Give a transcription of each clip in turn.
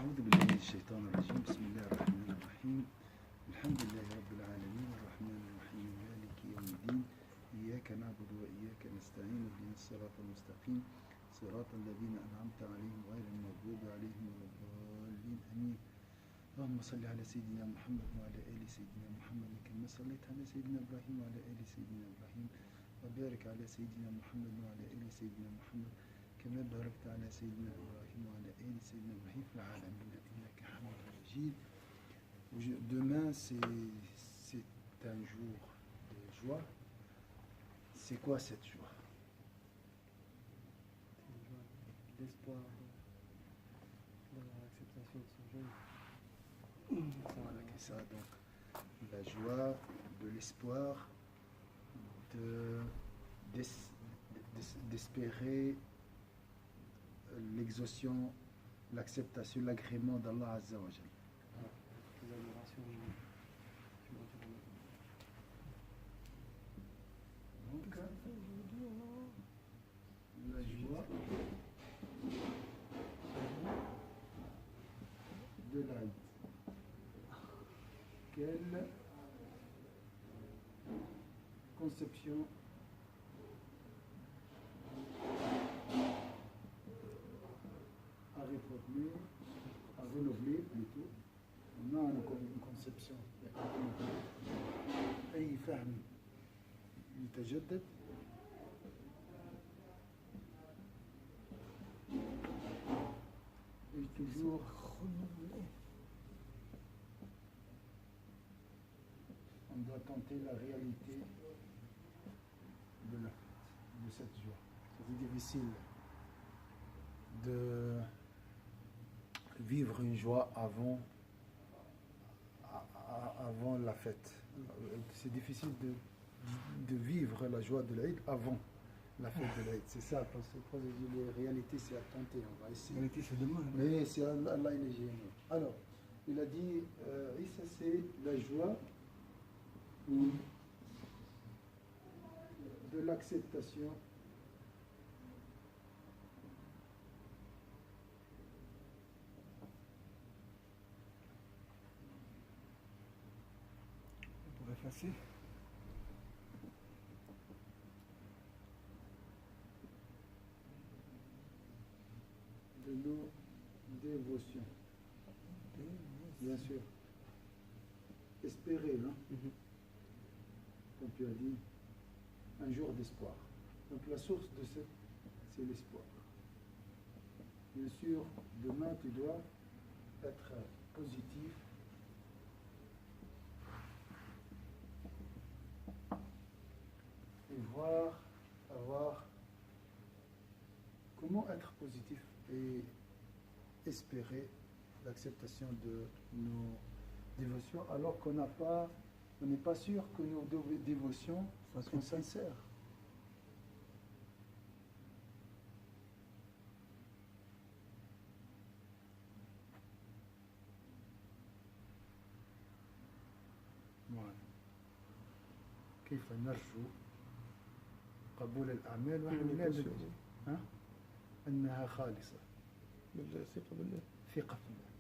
أعوذ بالله من الشيطان الرجيم. بسم الله الرحمن الرحيم. الحمد لله رب العالمين الرحمن الرحيم مالك يوم الدين. إياك نعبد وإياك نستعين اهدنا الصراط المستقيم صراط الذين أنعمت عليهم غير المغضوب عليهم ولا الضالين آمين. اللهم صل على سيدنا محمد وعلى آل سيدنا محمد كما صليت على سيدنا إبراهيم وعلى آل سيدنا إبراهيم وبارك على سيدنا محمد وعلى آل سيدنا محمد كما باركت على سيدنا إبراهيم وعلى آل سيدنا إبراهيم في العالمين إنك حميد مجيد. Demain, c'est un jour de joie. C'est quoi cette joie? C'est une joie d'espoir dans l'acceptation de son jeûne. Voilà, c'est ça. Donc, la joie, de l'espoir, d'espérer l'exauction, l'acceptation, l'agrément d'Allah Azza wa Jal. Les adorations Donc, la joie de l'Aïd. Quelle conception à réformer, à renouveler plutôt. On a une conception أي فهم يتجدد et toujours on doit tenter la réalité de cette joie. C'est difficile de vivre une joie avant la fête. C'est difficile de vivre la joie de l'Aïd avant la fête de l'Aïd. C'est ça, parce que les réalités, c'est à tenter. On va essayer. réalité, c'est demain. Mais c'est Allah, il est génial. Alors, il a dit, Issa, c'est la joie de l'acceptation Pour effacer. de nos dévotions. Bien sûr. Espérer, non? Comme tu as dit, un jour d'espoir. Donc la source de c'est l'espoir. Bien sûr, demain tu dois être positif. Et avoir comment être positif et espérer l'acceptation de nos dévotions alors qu'on n'est pas sûr que nos dévotions sont sincères. Voilà. كيف نرجو قبول الأعمال ونحن لا ندري أنها خالصة بالله ثقة بالله. ثقة بالله.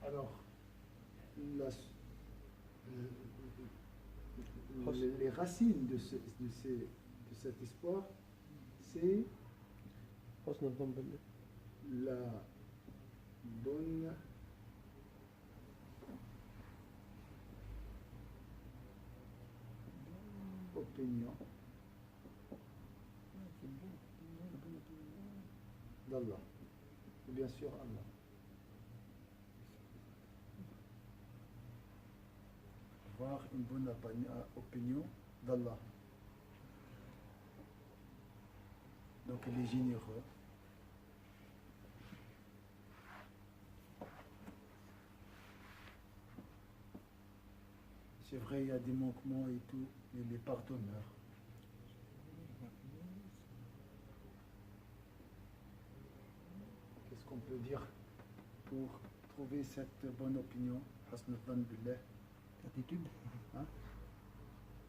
Alors, les racines de cet espoir, c'est حسن الظن بالله. la bonne opinion d'Allah. Et bien sûr Allah. Avoir une bonne opinion d'Allah. Donc il est généreux. C'est vrai, il y a des manquements et tout, mais il est pardonneur. Qu'est-ce qu'on peut dire pour trouver cette bonne opinion? Hasn al-dhann billah. Gratitude. Hein?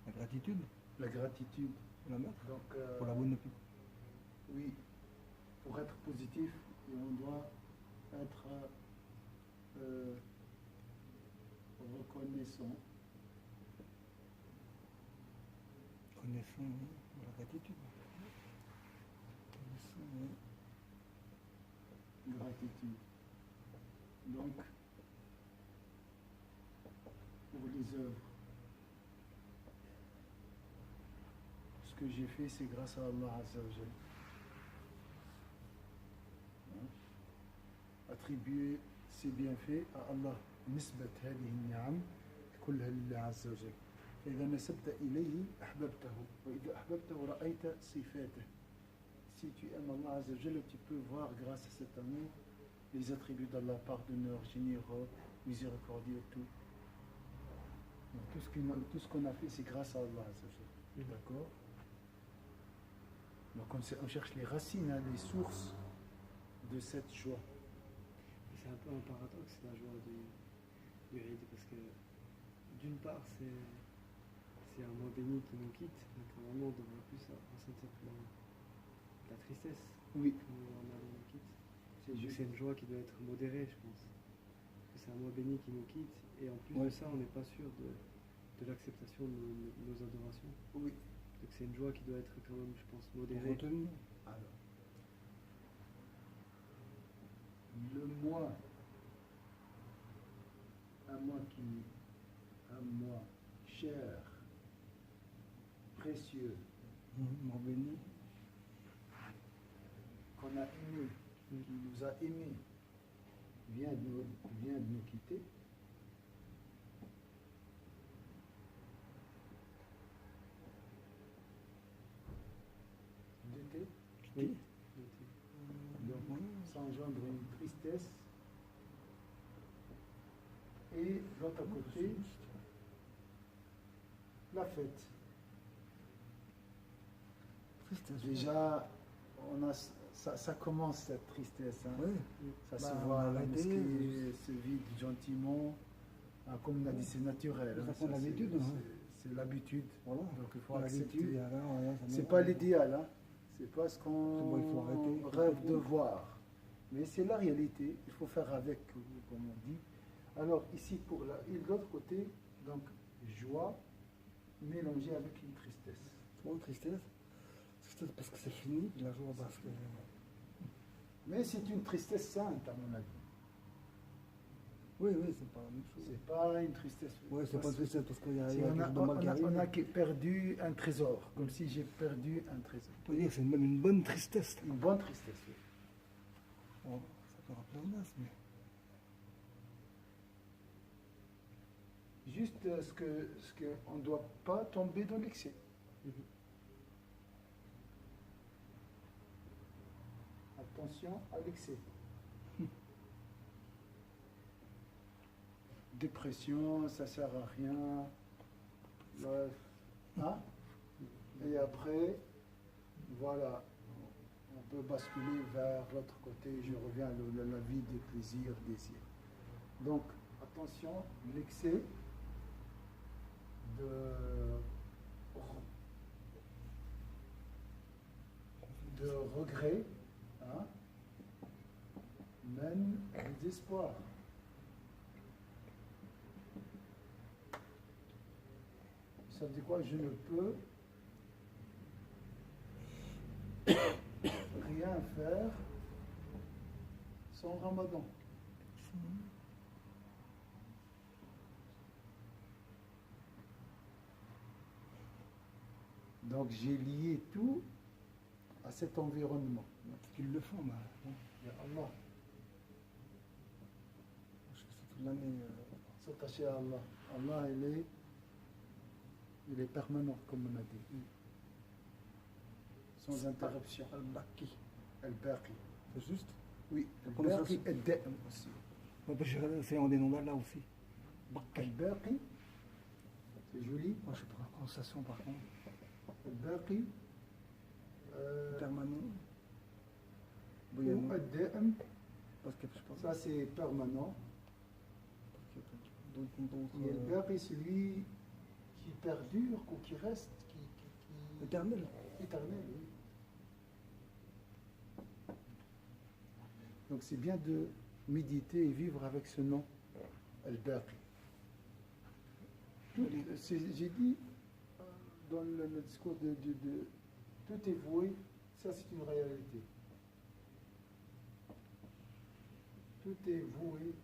La gratitude. La gratitude. Pour la mettre. Donc, pour la bonne opinion. Oui, pour être positif, et on doit être reconnaissant Connaissons la gratitude. Connaissons, gratitude. Donc, pour les œuvres, ce que j'ai fait, c'est grâce à Allah Azza wa Jal. Attribuer ses bienfaits à Allah. نسبة هذه النعم كلها لله عز وجل. فإذا نسبت إليه أحببته وإذا أحببته رأيت صفاته. Si tu aimes Allah Azza wa Jal, tu peux voir grâce à cet amour les attributs d'Allah, pardonneur, généreux, miséricordieux, tout. Donc, tout ce qu'on a fait, c'est grâce à Allah Azza wa Jal. D'accord. Donc on cherche les racines, hein, les sources de cette joie. C'est un peu un paradoxe, la joie du Eid, parce que d'une part, c'est un mois béni qui nous quitte, donc normalement on devrait plus ressentir la tristesse Oui, quand on nous quitte. c'est Donc juste. c'est une joie qui doit être modérée, je pense. Parce que c'est un mois béni qui nous quitte, et en plus Ouais. de ça, on n'est pas sûr de l'acceptation de nos adorations. Oui. Donc c'est une joie qui doit être quand même, je pense, modérée. retenue. Alors, le mois, un mois cher, précieux, Mon béni. qu'on a aimé, qui nous a aimés, vient de nous quitter. D'été. Oui. Donc, Donc, ça engendre une tristesse. Et de l'autre côté, la fête. Tristesse. Déjà, ça commence cette tristesse. Hein. Oui. Ça Bah, se on voit, a la arrêté, mosquée se vide gentiment. Ah, comme on a dit, c'est naturel. Ça hein. prend l'habitude, c'est- hein. c'est l'habitude. Voilà. Donc il faut On a accepter. l'habitude, et alors, voilà, ça C'est met- pas l'idéal, hein. C'est pas ce C'est bon, il faut arrêter, il qu'on faut rêve pas de trop. voir. Mais c'est la réalité, il faut faire avec, comme on dit. Alors ici, et de l'autre côté, donc joie mélangée avec une tristesse. Trop de tristesse. Tristesse parce que c'est fini, la joie parce que. Mais c'est une tristesse sainte, à mon avis. Oui, oui, c'est pas la même chose. C'est pas une tristesse. Oui, c'est pas une tristesse parce qu'il y a, Si il y a on, quelque a, chose de mal qui on a arrive. perdu un trésor, comme si j'ai perdu un trésor. On peut dire que c'est même une bonne tristesse. Une bonne tristesse, oui. Bon, ça peut rappeler un as, mais. Juste on ne doit pas tomber dans l'excès. Attention à l'excès. Dépression, ça sert à rien. Bref. Hein? Et après, voilà, on peut basculer vers l'autre côté. Je reviens à la vie des plaisirs, désirs. Donc, attention, l'excès de regret, hein, mène au désespoir. Ça veut dire quoi? Je ne peux rien faire sans Ramadan. Donc j'ai lié tout à cet environnement. Parce qu'ils le font, bah. Bon, Il y a Allah, je fais ça toute l'année. s'attacher à Allah. Allah, il est permanent, comme on a dit. Sans interruption. Al-Baki. Al-Baqi. C'est juste. Oui, Comment ça Al-Baqi se- Ad-Da'im aussi. Moi, c'est en des noms d'Allah aussi. Baki. Al-Baqi, c'est joli. Moi, je sais pas la prononciation par contre. Al-Baqi, Permanent. ou Bouillonnant. Ad-Da'im, Parce que je pense ça c'est permanent. d'autres. Et Al-Baqi, c'est lui qui perdure ou qui reste, qui Éternel. éternel, oui. Donc c'est bien de méditer et vivre avec ce nom, Al-Baqi. J'ai dit dans le discours de tout est voué, ça c'est une réalité. Tout est voué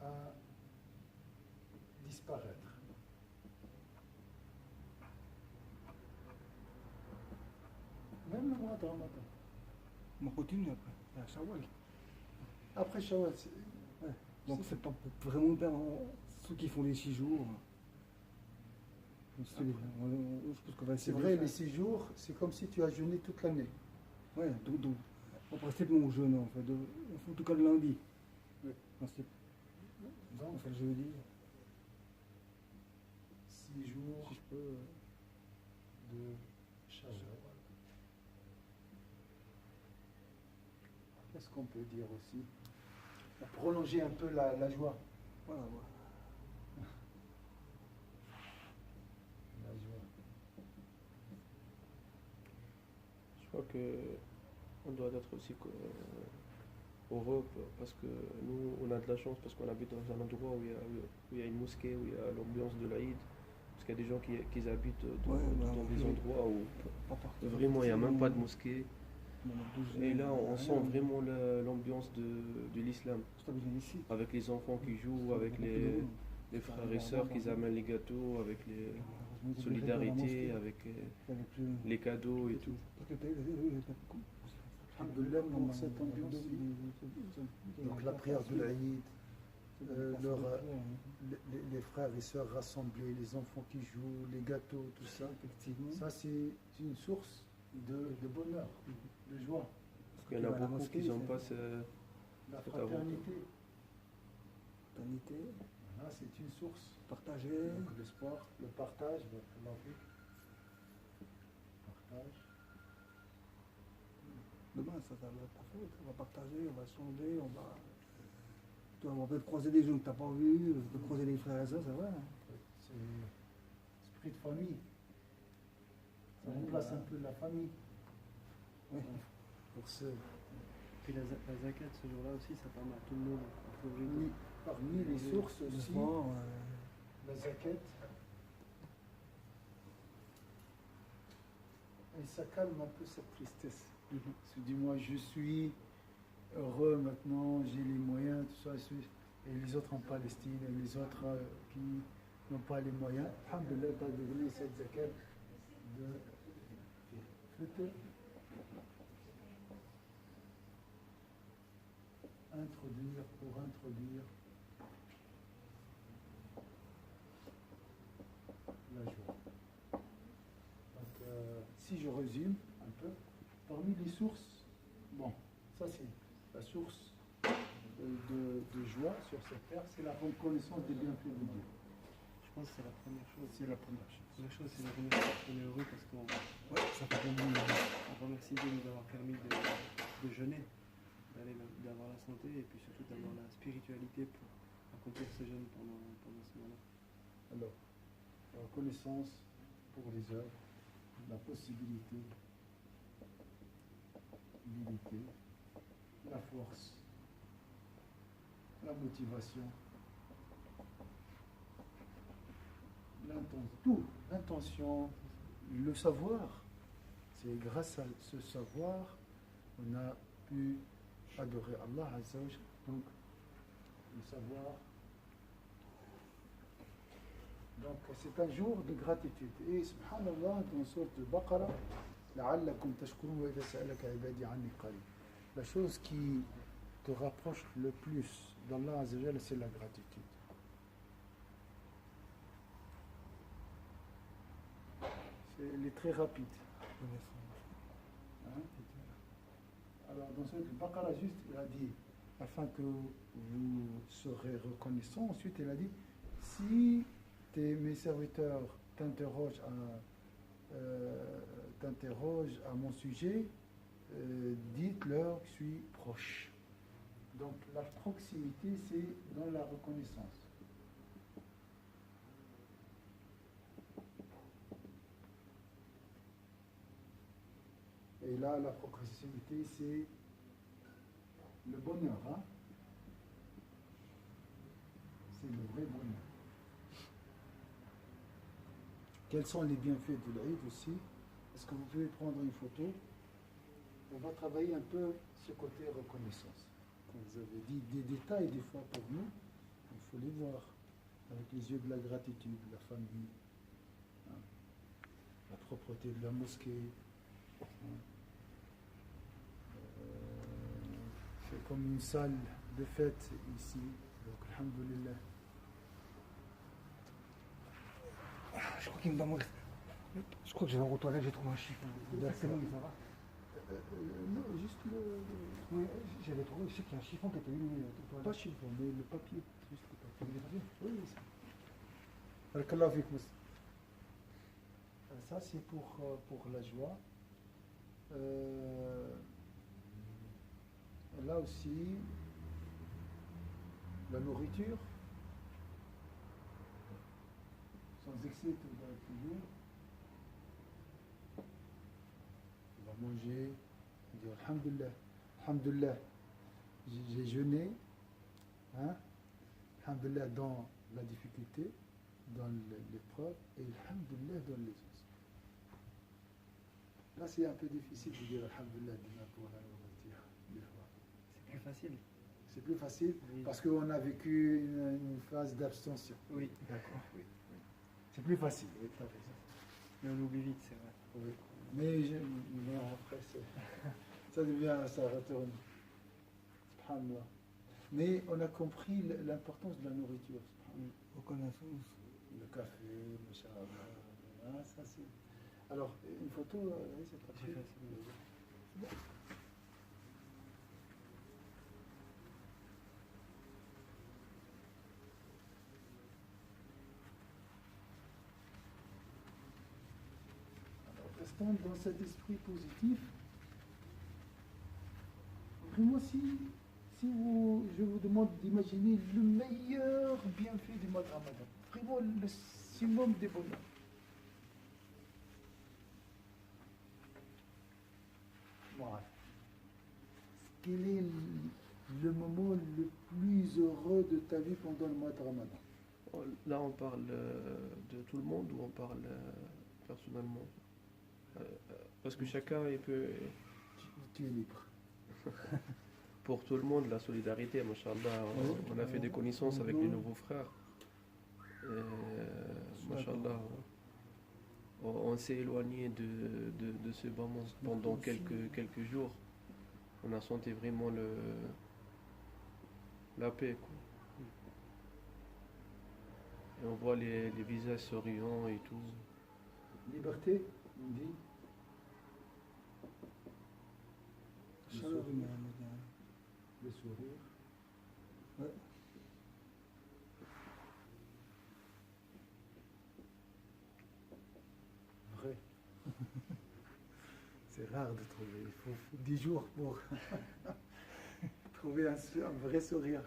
à disparaître. Même le mois de Ramadan. On continue après. À Shawwal. Après Shawwal, Ouais. Donc c'est pas pour vraiment bien ceux qui font les 6 jours. Je pense qu'on va c'est essayer de vrai, faire. les 6 jours, c'est comme si tu as jeûné toute l'année. Ouais, donc on rester mon jeûne en fait. En tout cas le lundi. Oui. Ensuite, Donc, on fait le jeudi. 6 jours Si je peux. de Shawwal. Qu'est-ce qu'on peut dire aussi? Pour prolonger un peu la joie. Voilà, ouais. La joie. Je crois que on doit être aussi heureux parce que nous, on a de la chance parce qu'on habite dans un endroit où il y a une mosquée, où il y a l'ambiance de l'Aïd. Parce qu'il y a des gens qui habitent dans des endroits où Pas partout. vraiment il n'y a même pas de mosquée. Bon, Et là, on sent rien. vraiment l'ambiance de l'islam. Stabiliser ici. Avec les enfants qui jouent, avec les frères et sœurs qui amènent les gâteaux, avec les solidarités, avec les cadeaux et tout. Alhamdoulilah pour cette ambiance. Donc la prière de l'Aïd, les frères et sœurs rassemblés, les enfants qui jouent, les gâteaux, tout ça. Effectivement. Ça c'est une source de bonheur, de joie. Parce qu'il y en a beaucoup qui n'ont pas ce... La C'est fraternité, Fraternité, voilà, c'est une source. partager. Donc le sport, le partage, on l'a vu. Partage. Demain, ça va pas faire. On va partager, on va sonder, on va peut-être croiser des gens que tu n'as pas vus, on peut croiser des frères et sœurs, c'est vrai. Hein. C'est esprit de famille. Ça remplace un peu la famille. Oui. Pour ce, Puis la zakat ce jour-là aussi, ça permet à tout le monde d'être obligé parmi les sources Le aussi, sport, la zakat. Et ça calme un peu cette tristesse. Se dit, moi je suis heureux maintenant, j'ai les moyens, tout ça, et les autres en Palestine, et les autres qui n'ont pas les moyens. Alhamdulillah, tu as donné cette zakat de fêter. Pour introduire la joie. Donc, si je résume un peu, parmi les sources, bon, ça c'est la source de joie sur cette terre, c'est la reconnaissance des bienfaits de Dieu. Je pense que c'est la première chose. C'est la première chose. La première chose, c'est de remercier qu'on est heureux parce qu'on ça fait plaisir. remercie Dieu de nous avoir permis de jeûner, d'avoir la santé et puis surtout d'avoir la spiritualité pour accomplir ce jeûne pendant ce moment-là. Alors, la reconnaissance pour les œuvres, la possibilité, l'unité, la force, la motivation, l'intention, le savoir. C'est grâce à ce savoir qu'on a pu adorer Allah Azza wa Jalla. Donc, le savoir. Donc, c'est un jour de gratitude. Et subhanallah, dans sourate Al-Baqarah, لعلكم تشكرون وإذا سألك عبادي عني قريب. La chose qui te rapproche le plus d'Allah Azza wa Jalla, c'est la gratitude. Elle est très rapide. Hein? Alors, dans ce Baqarah, juste, il a dit, afin que vous serez reconnaissants, ensuite, il a dit, si mes serviteurs t'interrogent à mon sujet, dites-leur que je suis proche. Donc, la proximité, c'est dans la reconnaissance. Et là, la proximité, c'est le bonheur, hein, c'est le vrai bonheur. Quels sont les bienfaits de l'Aïd aussi? Est-ce que vous pouvez prendre une photo? On va travailler un peu ce côté reconnaissance. Comme vous avez dit, des détails des fois pour nous, il faut les voir avec les yeux de la gratitude, la famille, hein, la propreté de la mosquée. Hein. C'est comme une salle de fête ici, donc alhamdoulilah. Je crois qu'il me demande. Je crois que je vais en toilette, j'ai trouvé un chiffon. C'est bon, ça va? Non, juste le... Oui, j'avais trouvé, je sais qu'il y a un chiffon qui était mis Pas chiffon, mais le papier. Juste le papier. Oui, oui. Ça, c'est pour la joie. Là aussi, la nourriture, sans excès toujours. On va manger, on dit alhamdulillah, alhamdulillah, j'ai jeûné, hein, alhamdulillah dans la difficulté, dans l'épreuve, et alhamdulillah dans les autres. Là, c'est un peu difficile de dire alhamdulillah pour la nourriture, des fois. C'est plus facile. C'est plus facile Oui. parce qu'on a vécu une phase d'abstention. Oui. D'accord, oui. C'est plus facile, oui, tu as raison. Mais on oublie vite, c'est vrai. Oui. Mais non, après, ça devient, ça retourne. Subhanallah. Mais on a compris l'importance de la nourriture. Subhanallah. Reconnaissance. Le café, le shawarma, ça c'est. Alors, une photo, oui, c'est pas J'ai très. fait, c'est bon. Alors, restons dans cet esprit positif. Vraiment, si je vous demande d'imaginer le meilleur bienfait du mois de Ramadan, vraiment le summum des bonheurs. Voilà. Quel est le moment le plus heureux de ta vie pendant le mois de Ramadan? Là, on parle de tout le monde ou on parle personnellement? Parce que chacun, il peut... Tu es libre. Pour tout le monde, la solidarité, machallah, on a fait des connaissances avec les nouveaux frères. Machallah, on s'est éloigné de ce moment pendant quelques jours. On a senti vraiment la paix, quoi. Et on voit les visages souriants et tout. Liberté, on dit. Chaleur humaine. Le sourire. Ouais. Vrai. C'est rare de trouver. Il faut 10 jours pour trouver un vrai sourire.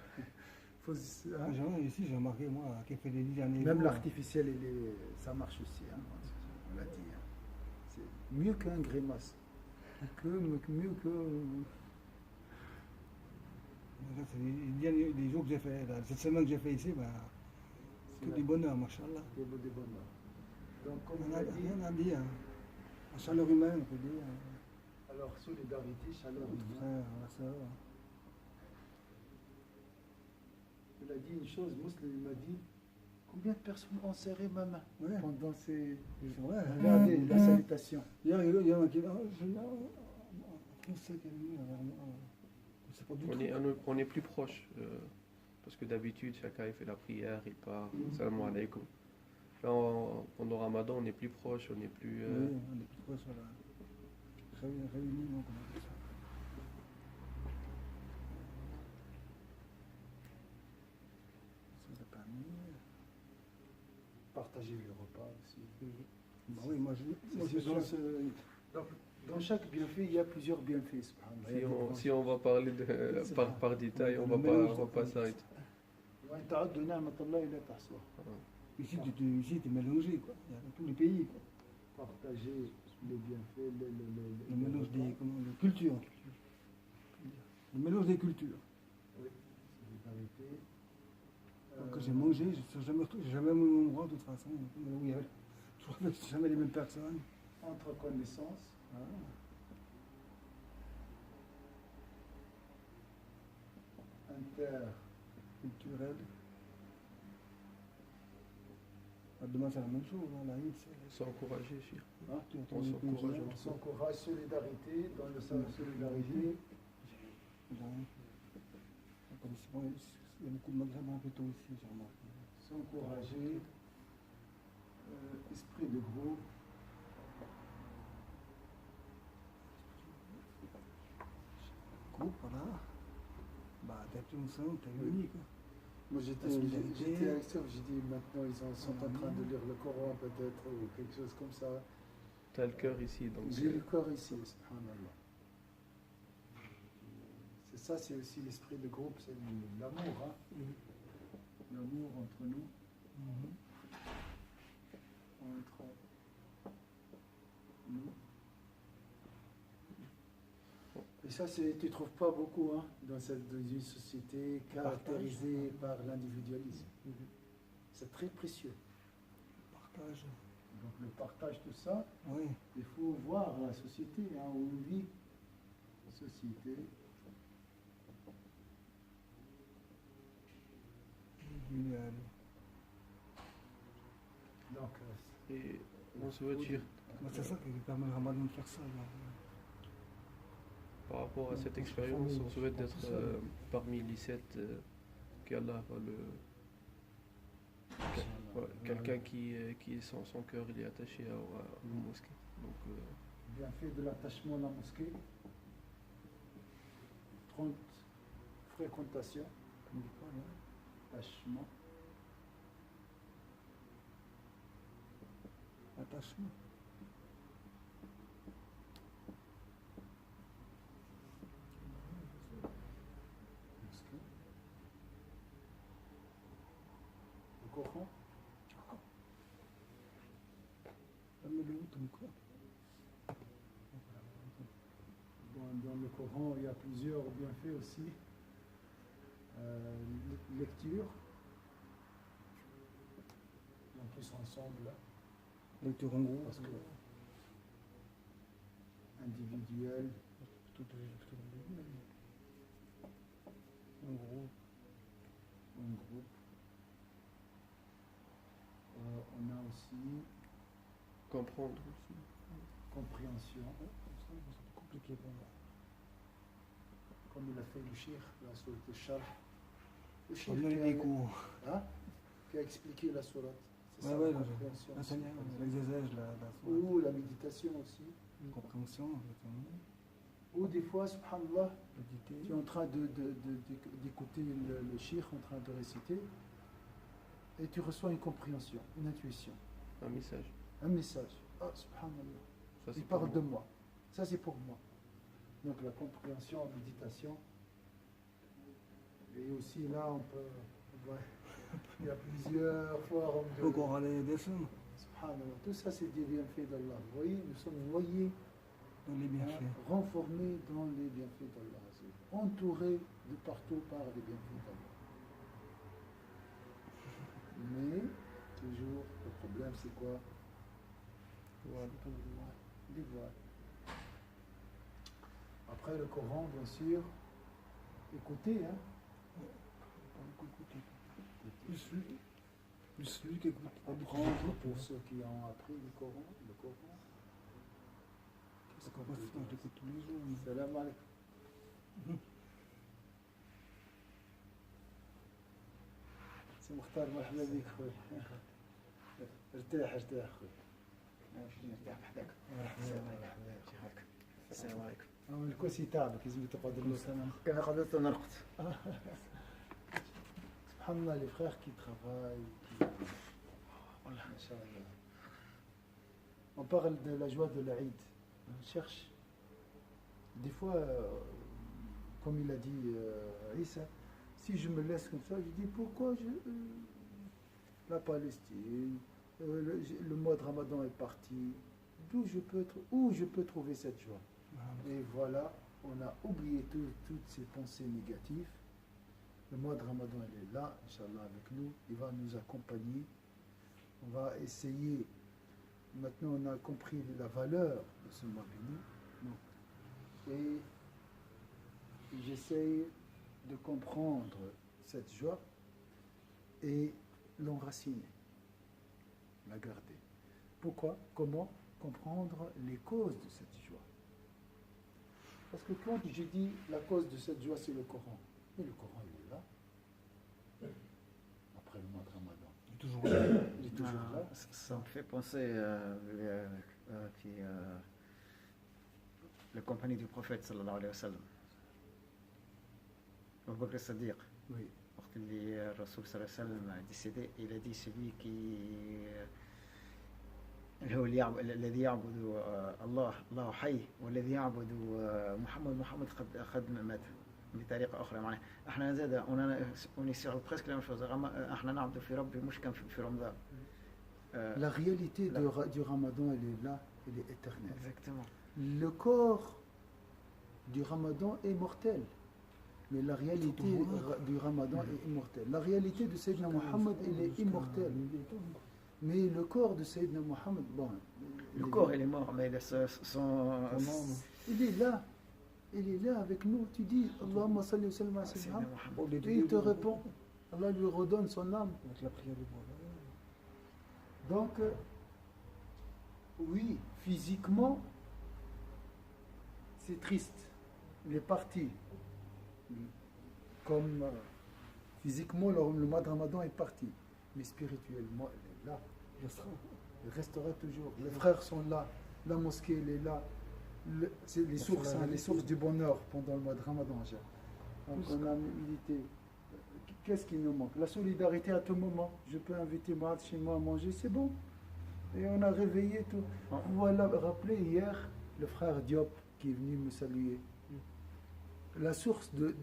Faut, hein. Ici, j'ai remarqué, moi, qui fait des 10 années. Même l'artificiel, ça marche aussi. Hein. On l'a dit. Hein. C'est mieux qu'un grimace. Mieux que. C'est les jours que j'ai fait, là, cette semaine que j'ai fait ici, bah, que du bonheur, machallah. Des bonheurs. Donc, comme On on a l'a dit, rien à dire. La chaleur humaine, on peut dire. alors solidarité, chaleur Entre humaine. frères, la sœur. Il a dit une chose, Muslim, il m'a dit combien de personnes ont serré ma main Ouais. pendant ces. C'est vrai. Regardez la salutation. Hier, il y en a qui. En français, qui est venu vers moi. C'est pas du tout. On est plus proche. Parce que d'habitude, chacun il fait la prière, il part. Salam alaikum. Là, pendant Ramadan, on est plus proche, on est plus. Oui, on est plus proche, voilà. Réunis, donc on appelle ça. Ça va pas mieux. Partager le repas aussi. Bah oui, moi je C'est dans chaque bienfait, il y a plusieurs bienfaits. Subhanallah. Si on va parler par détail, on va pas s'arrêter. Ici, tu es mélangé, quoi. Il y a dans tous les pays, quoi. Partager les bienfaits, Le mélange des cultures. Le mélange des cultures. Oui, solidarité. Donc, quand j'ai mangé, je n'ai jamais au même endroit de toute façon. Où il y avait- Je crois que c'est jamais les mêmes personnes. Entre connaissances. Ah, culturel. Ah, demain, c'est la même chose. Hein. La Eid, c'est S'encourager, Cheikh. Hein? tu entends On les s'encourage cultures. entre On s'encourage, solidarité, dans le sens de solidarité. Il y a beaucoup de maghrébins plutôt ici, j'ai remarqué. S'encourager, esprit de groupe. Groupe, voilà. Bah, t'es plus ensemble, t'es unique. Moi La j'étais solidarité. avec ça, j'ai dit maintenant ils sont en train de lire le Coran peut-être ou quelque chose comme ça. T'as le cœur ici, donc J'ai le corps ici, subhanallah. C'est ça, c'est aussi l'esprit de groupe, c'est l'amour, hein? L'amour entre nous, entre nous. Et ça, tu ne trouves pas beaucoup hein, dans une société caractérisée par l'individualisme. C'est très précieux. Partage. Donc le partage, tout ça, Oui. il faut voir la société hein, où on vit. Société. Individuel. Donc, Et on souhaite, Cheikh, Bah, c'est ça qui permet le ramadan de faire ça. Là. par rapport à cette expérience, on souhaite d'être parmi les 7 qu'Allah va le. Voilà, quelqu'un qui est son cœur, il est attaché à une mosquée. Donc, bienfait de l'attachement à la mosquée. 30 fréquentations, attachement. Attachement. Mosquée. Le Coran. Dans le Coran, il y a plusieurs bienfaits aussi. Lecture. En plus ensemble, Lecture en gros. parce que individuel, En gros. en groupe. On a aussi comprendre aussi. compréhension, C'est compliqué pour moi. comme il a fait le shir, la sourate de Shar. Le shir On donne les cours. qui a expliqué la sourate. C'est Ouais, ça, ouais, la compréhension. l'enseignant, l'exégèse, la Ou la méditation aussi. compréhension, exactement. Ou des fois, subhanallah, Méditer. tu es en train d'écouter le shir en train de réciter et tu reçois une compréhension, une intuition, Un message. un message. Ah, subhanallah. Ça, Il c'est parle pour de moi. moi. Ça, c'est pour moi. Donc, la compréhension en méditation. Et aussi, là, on peut. Il y a plusieurs formes Faut de. qu'on allait descendre Subhanallah. Tout ça, c'est des bienfaits d'Allah. Vous voyez, nous sommes noyés, dans les bienfaits. renformés dans les bienfaits d'Allah. Entourés de partout par les bienfaits d'Allah. Mais, toujours, le problème, c'est quoi? Voilà. Les voiles. Après le Coran, bien sûr, écoutez, hein. Plus lui qui écoute. Apprendre pour ceux qui ont appris le Coran. C'est qu'on peut faire, je l'écoute tous les jours. mais- Salam alaikum. سي مختار مرحبا بك خويا ارتاح خويا نرتاح بحدك السلام عليكم الكرسي تاعك لازم تقعد كان قعدت نرقد سبحان الله les frères qui travaillent Inch'Allah. On parle de la joie de l'Aïd. On cherche des fois comme il a dit Issa, si je me laisse comme ça, je dis pourquoi la Palestine, le mois de Ramadan est parti, où je peux trouver cette joie. Et voilà, on a oublié toutes ces pensées négatives. Le mois de Ramadan, il est là, Inch'Allah, avec nous. Il va nous accompagner. On va essayer. Maintenant, on a compris la valeur de ce mois béni. Et j'essaye de comprendre cette joie et l'enraciner, la garder. Pourquoi? Comment comprendre les causes de cette joie? Parce que quand je dis la cause de cette joie, c'est le Coran. Mais le Coran, il est là. Après le mois de Ramadan. Il est toujours là. Il est toujours là. Ça me fait penser la compagnie du prophète sallallahu alayhi wa sallam. Abu Bakr as-Siddiq. Oui. Lorsque le Rasoul sallallahu alayhi wa sallam a décédé, il a dit celui qui الذي يعبد الله حي والذي يعبد محمد قد مات بطريقة أخرى معناها احنا زاد on est sur presque la même chose احنا نعبد في ربي مش كان في رمضان. La réalité du Ramadan, elle est là, elle est éternelle. Exactement. Le corps du Ramadan est mortel, mais la réalité du Ramadan est immortelle. La réalité de Sayyidina Mohammed, elle est immortelle. Mais le corps de Sayyidina Mohammed, bon... Le corps, il est mort, mais son... Il est là. Il est là avec nous. Tu dis, Allahumma salli wa sallam ala sayyidina Muhammad. Et il te répond. Allah lui redonne son âme. Avec la prière du bois. Donc, oui, physiquement, c'est triste. Il est parti. Comme physiquement, le mois de Ramadan est parti. Mais spirituellement, il est là. Il restera toujours. Les frères sont là. La mosquée, elle est là. C'est les sources du bonheur pendant le mois de Ramadan. Donc, on a médité. Qu'est-ce qui nous manque? La solidarité à tout moment. Je peux inviter Mohamed chez moi à manger, c'est bon. Et on a réveillé tout. Voilà, rappelez hier le frère Diop qui est venu me saluer. La source de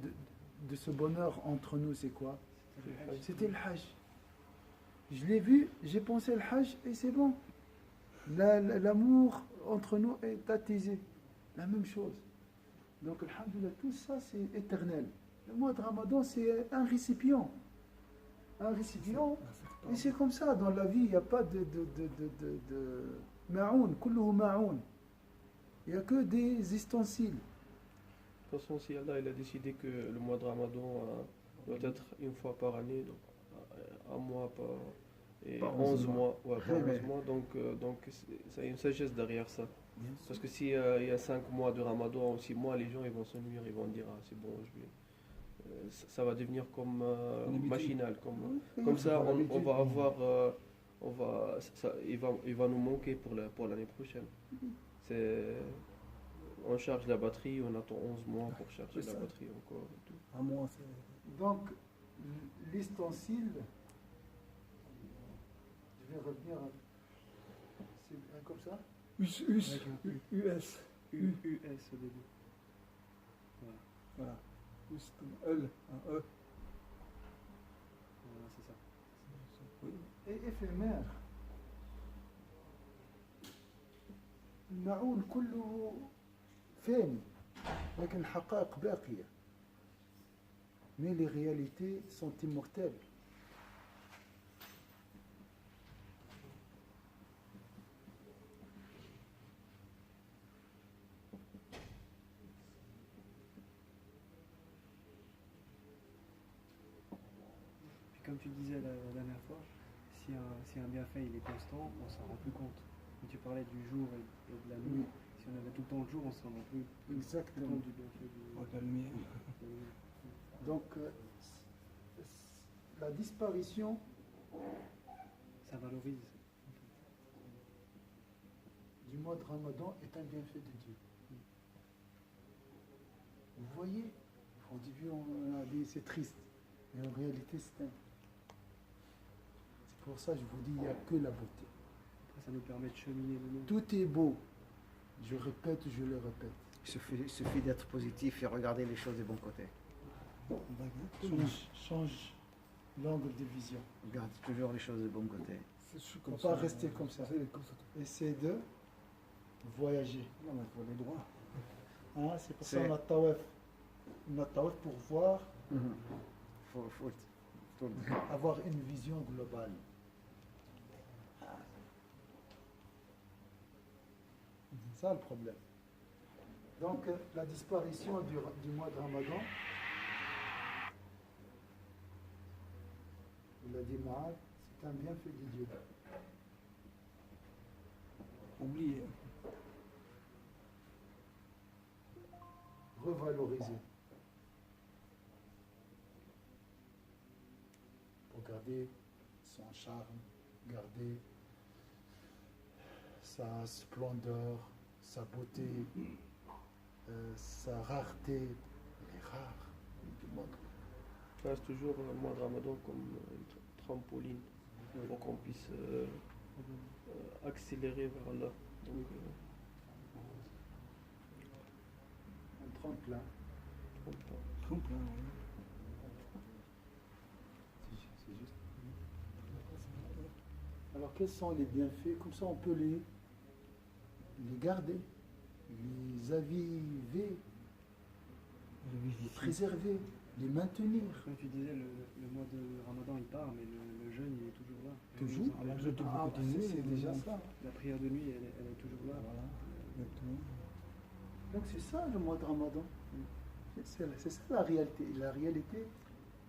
ce bonheur entre nous, c'est quoi? C'était le Hajj. Je l'ai vu, j'ai pensé le Hajj et c'est bon. L'amour entre nous est attisé. La même chose. Donc, alhamdoulilah, tout ça, c'est éternel. Le mois de Ramadan, c'est un récipient. Un récipient. Et c'est comme ça, dans la vie, il n'y a pas de ma'oun, kulluhu ma'oun. Il n'y a que des ustensiles. De toute façon, si Allah il a décidé que le mois de Ramadan doit être une fois par année, donc un mois par, et Par 11 11 mois, ouais, par Ouais. 11 mois, donc ça y a une sagesse derrière ça. Parce que s'il y a 5 mois de Ramadan ou 6 mois, les gens ils vont s'ennuyer, ils vont dire ah c'est bon, je vais. Ça va devenir comme machinal, comme ça on va avoir, il va nous manquer pour l'année prochaine. On charge la batterie, on attend 11 mois pour charger la batterie encore. Et tout. À moi, c'est. Donc, l'ustensile, je vais revenir, c'est comme ça. US. US. US au début. Voilà, Voilà. US comme L. Un E. voilà c'est ça. Oui. Et éphémère. المعون كله فاني لكن الحقائق باقية. Mais les réalités sont immortelles. Puis comme tu disais la dernière fois, si un bienfait il est constant, on s'en rend plus compte. Quand tu parlais du jour et de la nuit, Oui. si on avait tout le temps le jour, on s'en rend plus Exactement. compte du bienfait Oh, la lumière. Donc, la disparition Ça valorise. du mois de Ramadan est un bienfait de Dieu. Vous voyez, au début on a dit c'est triste, mais en réalité c'est pour ça que je vous dis il n'y a que la beauté. Après, ça nous permet de cheminer le monde. Tout est beau. Je répète, je le répète. Il suffit d'être positif et regarder les choses du bon côté. Change l'angle de vision. Regarde toujours les choses du bon côté. Je suis On ne comme peut pas ça. rester comme ça. C'est comme ça. Essaie de voyager. Non, mais il faut aller droit. Hein, c'est pour ça C'est- qu'on a tawaf. On a tawaf pour voir, faut avoir une vision globale. C'est ça le problème. Donc, la disparition du mois de Ramadan, il a dit Moab, c'est un bienfait de Dieu. Oubliez. Revaloriser. Pour garder son charme, garder sa splendeur, sa beauté, sa rareté. Elle est rare. du mois de- Ça reste toujours le mois de Ramadan comme une trampoline pour qu'on puisse accélérer vers Allah. Donc, Un tremplin. tremplin. C'est juste. Alors, quels sont les bienfaits? Comme ça, on peut les garder, les aviver, les préserver, les maintenir. Comme tu disais, le mois de Ramadan il part, mais le jeûne il est toujours là. Toujours. La, Je te Ah, continuer, c'est déjà ça. la prière de nuit elle est toujours là. Voilà, exactement. Donc, c'est ça le mois de Ramadan. C'est ça la réalité. La réalité,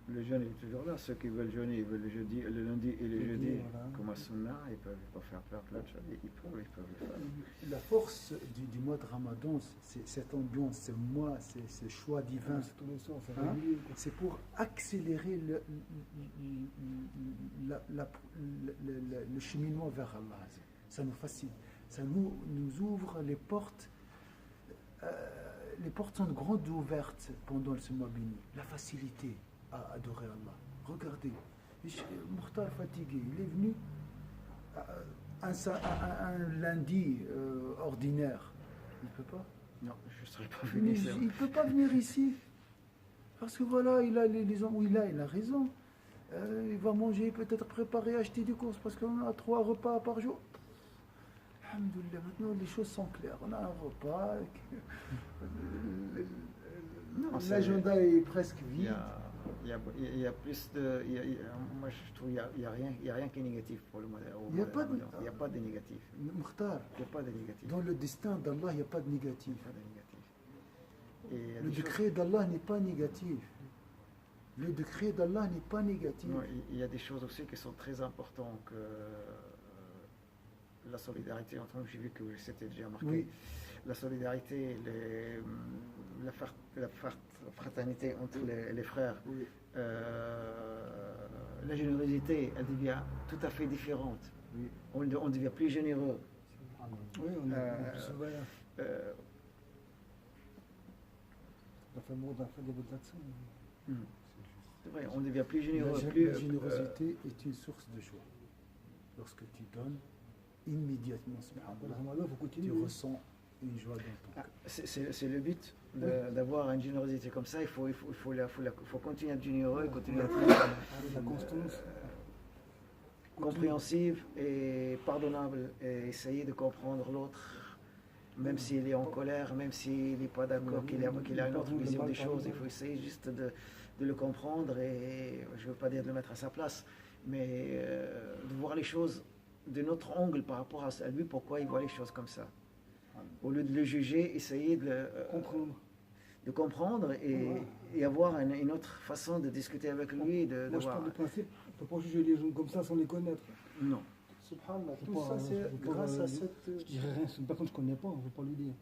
Le jeûne est toujours là. Ceux qui veulent jeûner, ils veulent le lundi et le Jeudi, jeudi, voilà. comme à Sunna, ils peuvent faire plein de choses. Ils peuvent le faire. la force du mois de Ramadan, c'est cette ambiance, ce mois, ce choix divin. C'est tous les soirs, c'est Hein? régulier. quoi. C'est pour accélérer le cheminement vers Allah. Ça nous facilite. Ça nous ouvre les portes. Les portes sont grandes ouvertes pendant ce mois béni. La facilité à adorer Allah. Regardez, Mokhtar fatigué, il est venu un lundi ordinaire. Il ne peut pas. Non, je ne serais pas Mais venu. il ne peut pas venir ici. Parce que voilà, il a les ans où il a raison. Il va manger, peut-être préparer, acheter des courses, parce qu'on a 3 repas par jour. Alhamdoulilah, maintenant les choses sont claires. On a un repas. Non, c'est- L'agenda est presque Il vide. il y a plus de. Moi, je trouve qu'il n'y a rien qui est négatif pour le mois de Il y a pas de- Ramadan. Il n'y a pas de négatif. Mokhtar, Il n'y a pas de négatif. dans le destin d'Allah, il n'y a pas de négatif. Il n'y a pas de négatif. Et il y a Le des choses- décret d'Allah n'est pas négatif. Le décret d'Allah n'est pas négatif. Non, il y a des choses aussi qui sont très importantes que la solidarité entre nous. J'ai vu que c'était déjà marqué. Oui. La solidarité, la fraternité entre les frères, Oui. la générosité, elle devient tout à fait différente. Oui. On devient plus généreux. Oui, on est Euh, plus ouvert. Euh, On a fait le monde, on a fait des bouts d'accent. c'est vrai, on devient plus généreux. La plus, générosité est une source de joie. Lorsque tu donnes, immédiatement, Le subhanallah, Ramadan, il faut tu continuer. ressens une joie dans ton cœur. c'est le but d'avoir une générosité comme ça. Il faut continuer à être généreux, continuer à être La constance. compréhensive et pardonnable et essayer de comprendre l'autre, même s'il est en colère, même s'il n'est pas d'accord, qu'il a une autre vision des choses. Il faut essayer juste de le comprendre et je ne veux pas dire de le mettre à sa place, mais de voir les choses de notre angle par rapport à lui, pourquoi il voit les choses comme ça. Au lieu de le juger, essayer Comprendre. de comprendre et avoir une autre façon de discuter avec lui. De Moi, je voir. parle du principe, on ne peut pas juger les gens comme ça sans les connaître. Non. Subhanallah, Faut tout pas- ça c'est faut pas- grâce à cette. Je dirais rien, c'est une personne que je ne connais pas, on ne peut pas lui dire.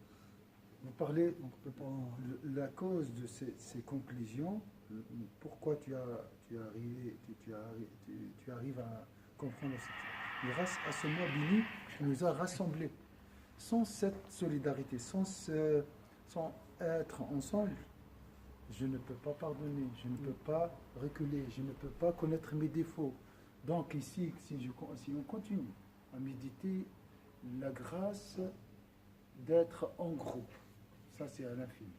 Vous parlez Donc, on peut pas. la cause de ces conclusions, pourquoi tu arrives à comprendre ça. Grâce à ce mois béni qui nous a rassemblés. Sans cette solidarité, sans être ensemble, je ne peux pas pardonner, je ne peux pas reculer, je ne peux pas connaître mes défauts. Donc ici, si on continue à méditer la grâce d'être en groupe, ça c'est à l'infini.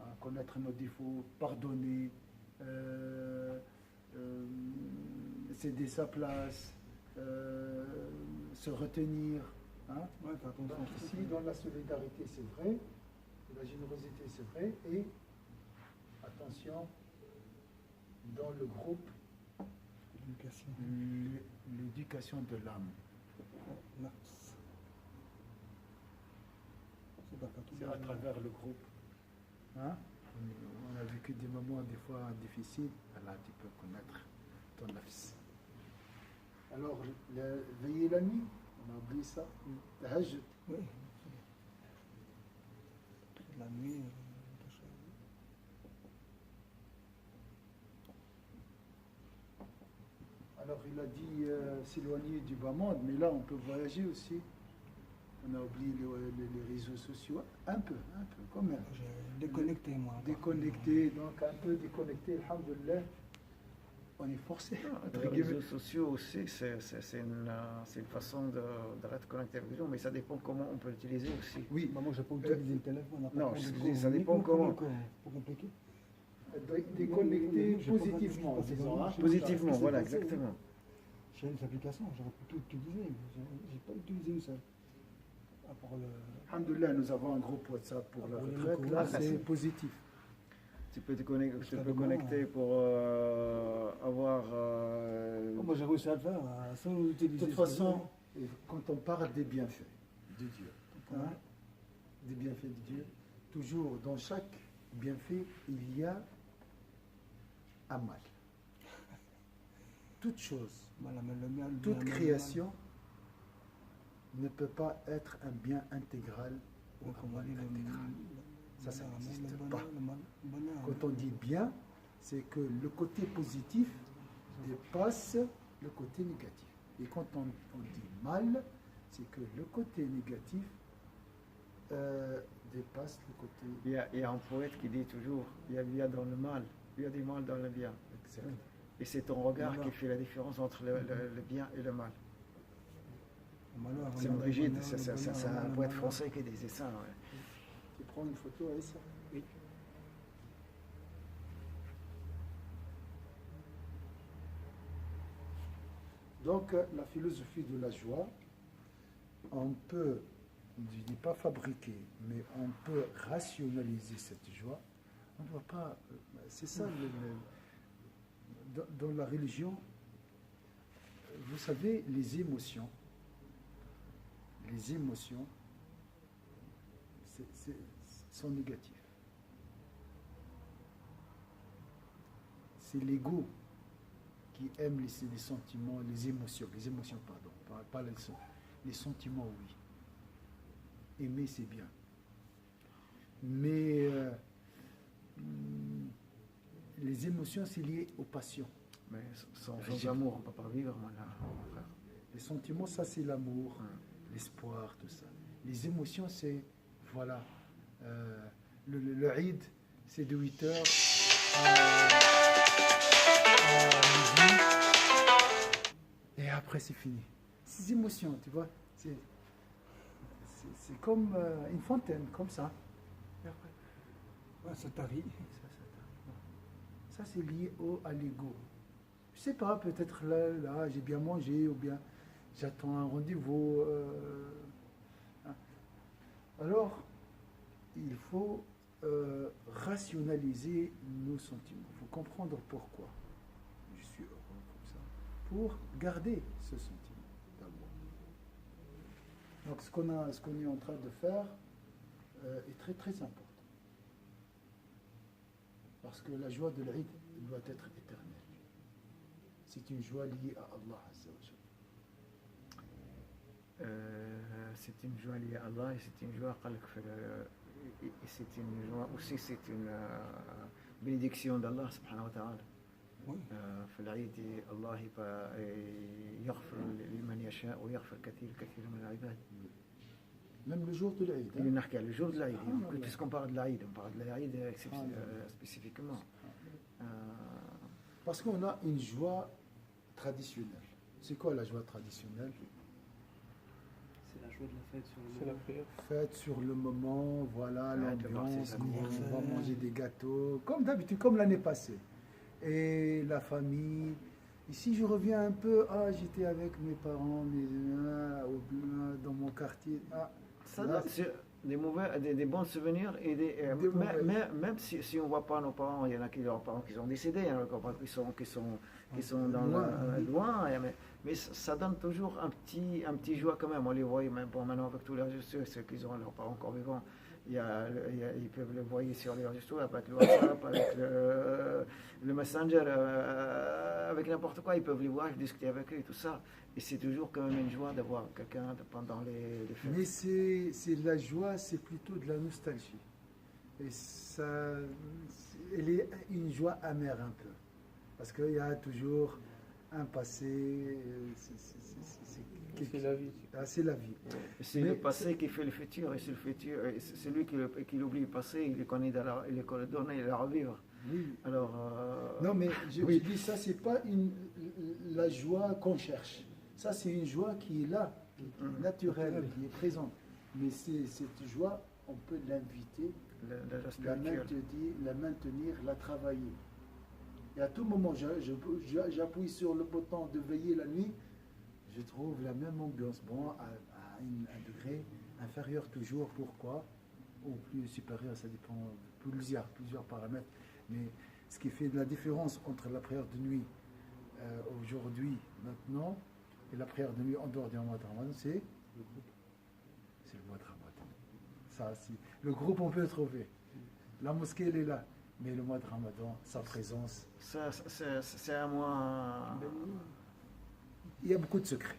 À connaître nos défauts, pardonner, céder sa place, se retenir. Hein? Ouais, fais attention. Donc ici, dans la solidarité, c'est vrai, La générosité, c'est vrai. Et attention, dans le groupe, L'éducation. l'éducation de l'âme. Nafs. C'est pas tout. C'est à travers le groupe. Hein? On a vécu des moments des fois difficiles. Là, tu peux connaître ton nafs. Alors, veiller la nuit, on a oublié ça. Tahajjud. Oui. La nuit. Alors, il a dit s'éloigner du bas monde, mais là, on peut voyager aussi. On a oublié les réseaux sociaux. Un peu, quand même. J'ai déconnecté, moi. Déconnecté, donc un peu déconnecté, alhamdoulilah. On est forcé. Les réseaux sociaux aussi, c'est une façon de rester connecté avec les gens, mais ça dépend comment on peut l'utiliser aussi. Oui, Bah, moi, j'ai pas utilisé le téléphone. Non, je dis, ça dépend comment. C'est compliqué. déconnecté J'ai pas positivement, mal de disons. Hein. Positivement, c'est voilà, passé, exactement. J'ai une application, j'aurais pu tout utiliser, mais j'ai pas utilisé une seule. À part le... Alhamdoulilah, nous avons un groupe WhatsApp pour la Pour les retraite. locaux, Là, c'est- c'est positif. Tu peux te connecter, Parce tu qu'à peux demain, connecter pour avoir. Oh, moi, j'ai réussi à le faire sans utiliser. De toute façon, quand on parle des bienfaits de Dieu, hein, des bienfaits de Dieu, toujours dans chaque bienfait, il y a un mal. Toute chose, toute création ne peut pas être un bien intégral ou un mal intégral. Ça n'existe pas. Quand on dit bien, c'est que le côté positif dépasse le côté négatif. Et quand on dit mal, c'est que le côté négatif dépasse le côté... Il y a un poète qui dit toujours il y a bien dans le mal, il y a du mal dans le bien. Exact. Et c'est ton regard qui fait la différence entre le bien et le mal. C'est Brigitte, c'est un poète français qui disait ça. Ouais. Tu prends une photo avec ça? Oui. Donc, la philosophie de la joie, on peut, je ne dis pas fabriquer, mais on peut rationaliser cette joie. On ne doit pas... C'est ça, dans la religion, vous savez, les émotions, sont négatives. C'est l'ego qui aime les sentiments, les émotions pardon, pas les sentiments, oui. Aimer, c'est bien. Mais les émotions, c'est lié aux passions. Mais sans amour, on ne peut pas vivre, mon frère. Les sentiments, ça, c'est l'amour, l'espoir, tout ça. Les émotions, c'est, voilà, le Eid, c'est de 8h à midi, et après, c'est fini. Ces émotions, tu vois, c'est comme une fontaine, comme ça. Et après, Ouais, ça t'arrive. ça, c'est lié à l'ego. Je sais pas, peut-être là j'ai bien mangé, ou bien j'attends un rendez-vous. Hein. Alors, il faut rationaliser nos sentiments. Il faut comprendre pourquoi je suis heureux comme ça, pour garder ce sentiment d'amour. Donc, ce qu'on est en train de faire est très très important. Parce que la joie de l'Eid doit être éternelle. C'est une joie liée à Allah Azza wa Jalla. C'est une joie liée à Allah et c'est une joie et c'est une joie aussi, c'est une bénédiction d'Allah subhanahu wa ta'ala. Oui. في العيد الله يغفر لمن يشاء ويغفر كثير من العباد. Même le jour de l'Eid. Il y a le jour de l'Aïd. Puisqu'on parle de l'Aïd, on parle de l'Aïd spécifiquement. Parce qu'on a une joie traditionnelle. C'est quoi la joie traditionnelle? C'est la joie de la fête sur le C'est la moment. prière. Fête sur le moment, voilà Ouais, l'ambiance, c'est on va manger des gâteaux, comme d'habitude, comme l'année passée. Et la famille. Ici, je reviens un peu, j'étais avec mes parents, dans mon quartier. Ça là, donne, des bons souvenirs et Des mauvais. même si on voit pas nos parents, il y en a qui leurs parents qui sont décédés, il y en a qui sont dans loin, mais ça donne toujours un petit joie quand même. On les voit même pour maintenant avec tous les réseaux sociaux, ceux qui ont leurs parents encore vivants. Ils peuvent le voir sur les réseaux sociaux, avec le WhatsApp, avec le Messenger, avec n'importe quoi, ils peuvent les voir, discuter avec eux et tout ça. Et c'est toujours quand même une joie d'avoir quelqu'un pendant les fêtes. Mais c'est de la joie, c'est plutôt de la nostalgie. Et ça, elle est une joie amère un peu. Parce qu'il y a toujours un passé. C'est la vie. C'est la vie. C'est Mais le passé qui fait le futur, et c'est le futur, et c'est lui qui oublie le passé, il le connaît, il le donne, il le revivre. Oui. Alors, Non, mais je oui. dis ça, c'est pas la joie qu'on cherche. Ça, c'est une joie qui est là, qui est naturelle, qui est présente. Mais cette joie, on peut l'inviter, l'aspect la maintenir, la travailler. Et à tout moment, j'appuie sur le bouton de veiller la nuit, je trouve la même ambiance. Bon, à un degré inférieur toujours. Pourquoi? Ou plus supérieur, ça dépend de plusieurs paramètres. Mais ce qui fait de la différence entre la prière de nuit aujourd'hui, maintenant, et la prière de nuit en dehors du mois de Ramadan, c'est le groupe. C'est le mois de Ramadan. Ça, le groupe, on peut le trouver. La mosquée, elle est là. Mais le mois de Ramadan, sa présence. c'est un mois. Il y a beaucoup de secrets.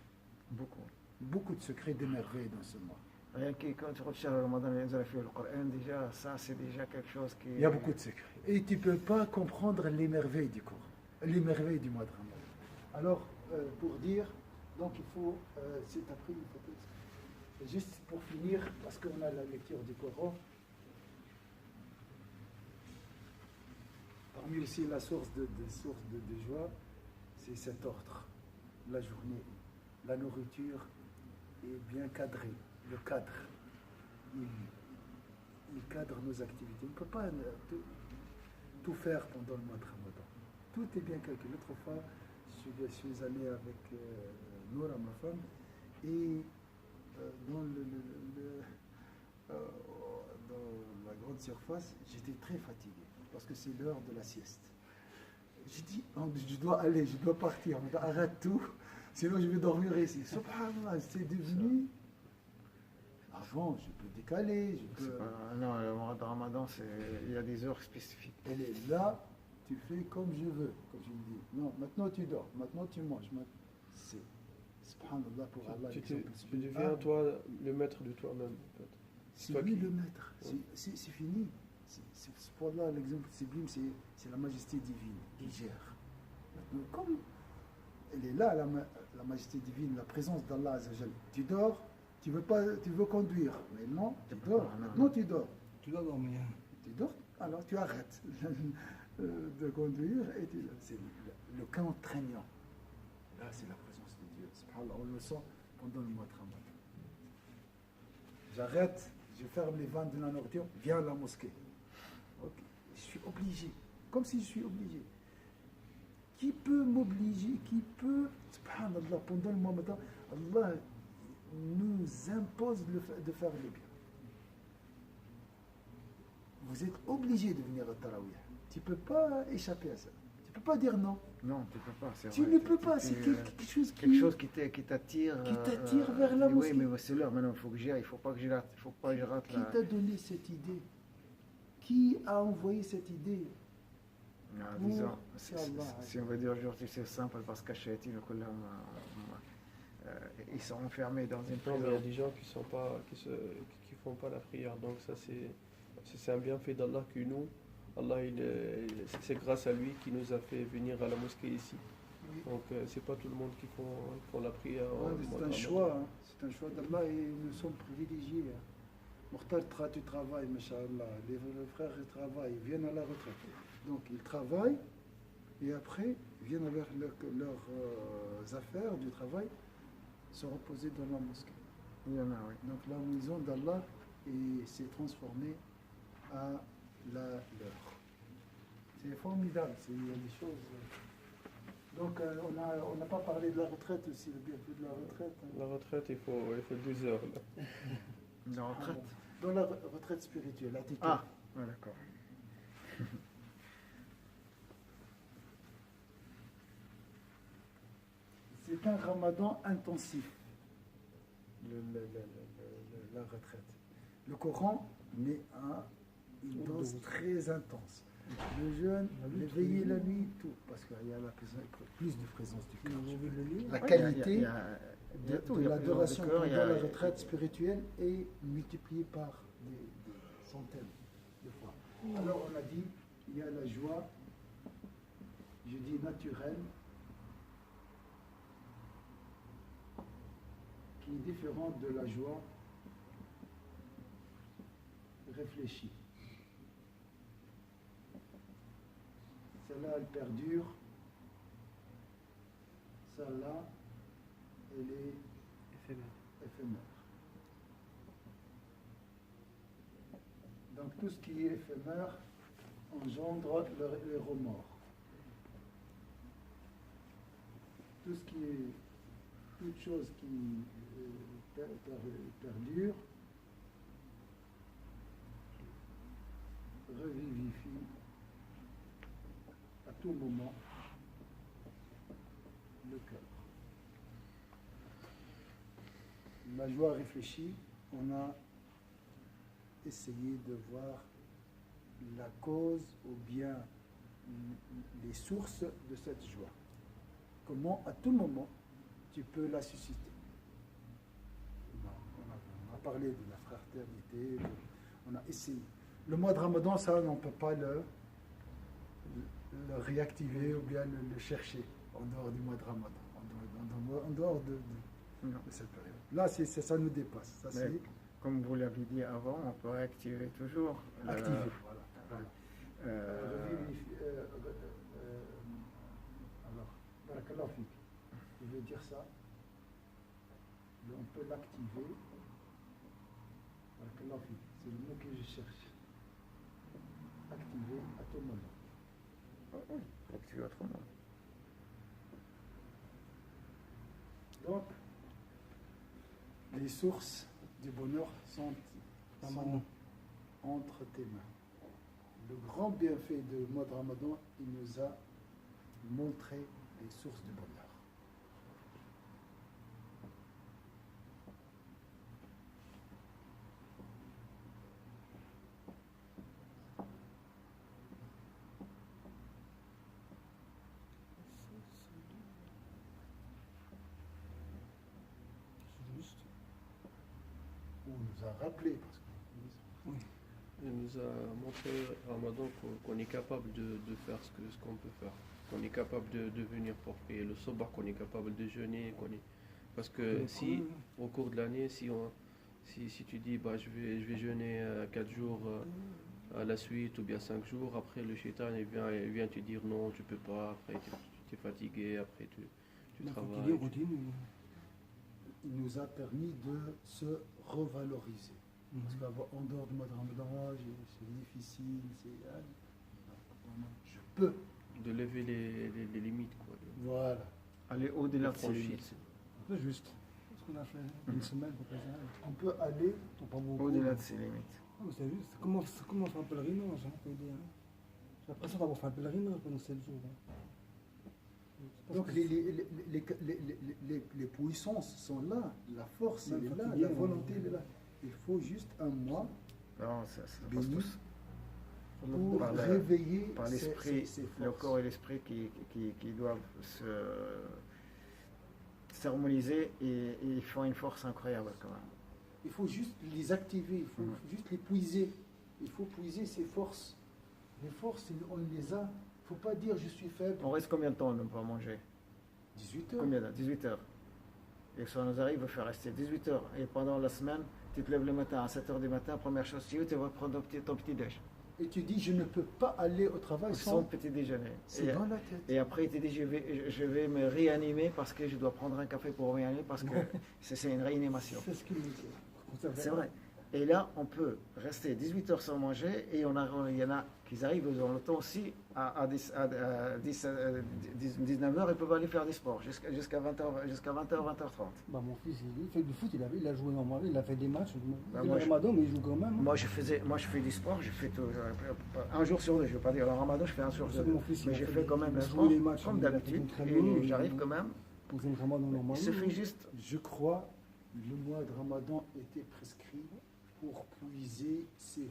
Beaucoup. Beaucoup de secrets, des merveilles dans ce mois. Rien que quand tu regardes le Ramadan, le Coran, déjà, ça c'est déjà quelque chose qui. Il y a beaucoup de secrets. Et tu ne peux pas comprendre les merveilles du Coran, les merveilles du mois de Ramadan. Alors, pour dire, donc il faut, cet après-midi, peut-être, juste pour finir, parce qu'on a la lecture du Coran, parmi aussi la source de joie, c'est cet ordre. La journée, la nourriture est bien cadrée. Le cadre, il cadre nos activités. On ne peut pas tout faire pendant le mois de Ramadan. Tout est bien calculé. L'autre fois, je suis allé avec Noura, ma femme, et dans dans la grande surface, j'étais très fatigué parce que c'est l'heure de la sieste. J'ai dit, je dois aller, je dois partir, arrête tout, sinon je vais dormir ici. Subhanallah, c'est devenu. Avant, je peux décaler, je peux. Non, le mois de Ramadan, il y a des heures spécifiques. Elle est là, tu fais comme je veux, comme je me dis. Non, maintenant tu dors, maintenant tu manges. C'est. Subhanallah pour Allah. Tu deviens toi le maître de toi-même, en fait. C'est lui le maître, c'est fini. C'est pour là l'exemple sublime, c'est la majesté divine qui gère. Maintenant, comme elle est là, la majesté divine, la présence d'Allah Azzawajal, tu dors, tu veux conduire, mais non, tu dors, maintenant tu dors. Tu dois dormir. Tu dors, alors tu arrêtes de conduire et c'est le cas contraignant. Là, c'est la présence de Dieu. Subhanallah, on le sent pendant le mois de Ramadan. J'arrête, je ferme les vannes de la nourriture, viens à la mosquée. Okay. Je suis obligé, comme si je suis obligé. Qui peut m'obliger, qui peut, subhanallah, pendant le mois de Ramadan, Allah nous impose de faire le bien. Vous êtes obligé de venir au Tarawih. Tu ne peux pas échapper à ça. Tu ne peux pas dire non. Non, tu ne peux pas. Tu ne peux pas. C'est quelque chose qui t'attire. Qui t'attire vers la mosquée. Oui, mais c'est l'heure. Maintenant, il faut que j'y aille. Il ne faut pas que je rate. Qui t'a donné cette idée? Qui a envoyé cette idée? Disons, si on veut dire aujourd'hui, c'est simple parce que ils sont enfermés dans une prison. Il y a des gens qui font pas la prière. Donc ça, c'est un bienfait d'Allah que nous, Allah, c'est grâce à lui qui nous a fait venir à la mosquée ici. Oui. Donc c'est pas tout le monde qui font la prière. C'est un choix. Hein. C'est un choix d'Allah et nous sommes privilégiés. Mokhtar, tu travailles, Masha'Allah. Les frères ils travaillent, ils viennent à la retraite. Donc ils travaillent et après ils viennent avec leurs affaires du travail se reposer dans la mosquée. Il y en a, oui. Donc la maison d'Allah s'est transformée à la leur. C'est formidable, il y a des choses. Donc on n'a pas parlé de la retraite aussi, le bienfait de la retraite. Hein. La retraite, il faut 12 heures. Là. La retraite. Dans la retraite spirituelle, la tikka. Ah, ouais, d'accord. C'est un ramadan intensif, la retraite. Le Coran met à une dose très intense. Le jeûne, le veiller la nuit, tout, parce qu'il y a plus de présence du cœur. La qualité de l'adoration pendant la retraite spirituelle est multipliée par des centaines de fois. Alors on a dit, il y a la joie, je dis naturelle, qui est différente de la joie réfléchie. Celle-là, elle perdure. Celle-là, elle est éphémère. Donc tout ce qui est éphémère engendre les remords. Toute chose qui perdure revivifie à tout moment le cœur. La joie réfléchie, on a essayé de voir la cause ou bien les sources de cette joie. Comment à tout moment tu peux la susciter. On a parlé de la fraternité, on a essayé. Le mois de Ramadan, ça, on ne peut pas le réactiver ou bien le chercher en dehors du mois de Ramadan, en dehors de cette période. Là, ça nous dépasse. Ça, c'est comme vous l'avez dit avant, on peut réactiver toujours. Activer, voilà. Alors, barakallahu fik. Je veux dire ça. On peut l'activer. Barakallahu fik. C'est le mot que je cherche. Activer à tout moment. Oui, activer autrement. Donc, les sources du bonheur sont entre tes mains. Le grand bienfait du mois de Ramadan, il nous a montré les sources du bonheur. On nous a rappelé, parce que Il nous a montré, Ramadan, qu'on est capable de faire ce qu'on peut faire. Qu'on est capable de venir pour prier le sobar, qu'on est capable de jeûner. Parce que si, au cours de l'année, si tu dis, je vais jeûner 4 jours à la suite, ou bien 5 jours, après le shaitan il vient te dire non, tu peux pas, après tu es fatigué, après tu travailles. il nous a permis de se revaloriser. Parce qu'en dehors du mois de Ramadan, c'est difficile, je peux. De lever les limites, quoi. Voilà. Aller au-delà de ces limites. C'est juste. Ce qu'on a fait une semaine pour faire ça. On peut aller Au-delà de ces limites. Non, mais c'est juste. Ça commence un pèlerinage, hein, faut dire. J'ai l'impression d'avoir fait un pèlerinage pendant 7 jours. Donc les puissances sont là, la force elle est là, la volonté elle est là. Il faut juste un mois Non, ça passe béni tous. pour réveiller Par l'esprit, ces le forces. corps et l'esprit qui doivent s'harmoniser et ils font une force incroyable quand même. Il faut juste les activer, il faut juste les puiser. Il faut puiser ces forces. Les forces, on les a. Il ne faut pas dire je suis faible. On reste combien de temps on ne peut pas manger 18 heures. Combien d'heures 18 heures. Et ça nous arrive à faire rester 18 heures. Et pendant la semaine, tu te lèves le matin à 7 heures du matin, première chose, tu vas prendre ton petit déj. Et tu dis je ne peux pas aller au travail Sans sans. petit déjeuner. C'est dans la tête. Et après, tu dis je vais me réanimer parce que je dois prendre un café pour réanimer parce que c'est une réanimation. C'est ce qu'il me dit. C'est vrai. Et là, on peut rester 18 heures sans manger et il y en a qui arrivent dans le temps aussi à 19 heures, ils peuvent aller faire du sport jusqu'à 20h, jusqu'à 20h, 20h30. Bah, mon fils, il fait du foot, il a joué normalement, il a fait des matchs. Bah, il moi, est Ramadan, mais il joue quand même. Moi, je fais du sport, je fais un jour sur deux, je ne veux pas dire le ramadan, je fais un jour sur deux. Mon fils, Mais il a j'ai fait fait des- quand même il le a joué sport, les matchs, comme il a fait d'habitude, très et bien, j'arrive il- quand même. Pour le Ramadan normalement. Il suffit juste. Je crois le mois de Ramadan était prescrit pour puiser ses